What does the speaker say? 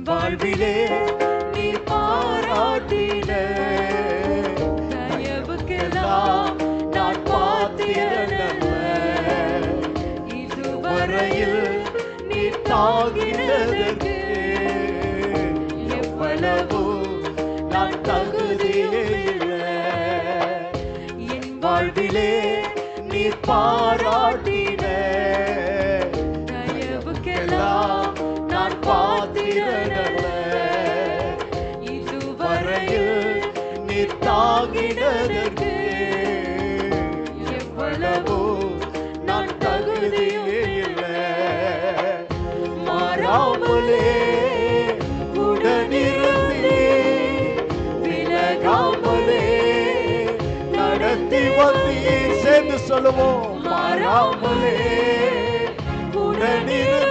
வாழ்விலே நீ பாராட்டின தயவுக்கெல்லாம் நான் பாத்திரனல்ல. இதுவரையில் நீ தாங்கினதற்கு எவ்வளவோ நான் தகுதியே இல்லை. என் வாழ்விலே நீ பாராட்டின தயவுக்கெல்லாம் நான் பாத்திரனல்ல. இதுவரையில் நீ தாங்கினதற்கு எவ்வளவோ நான் தகுதியே இல்லை. மாறாமலே உடனிருந்தே விலகாமலே நடத்தி வந்தீர். சேர்ந்து சொல்லுவோம். மாறாமலே உடனிருந்தே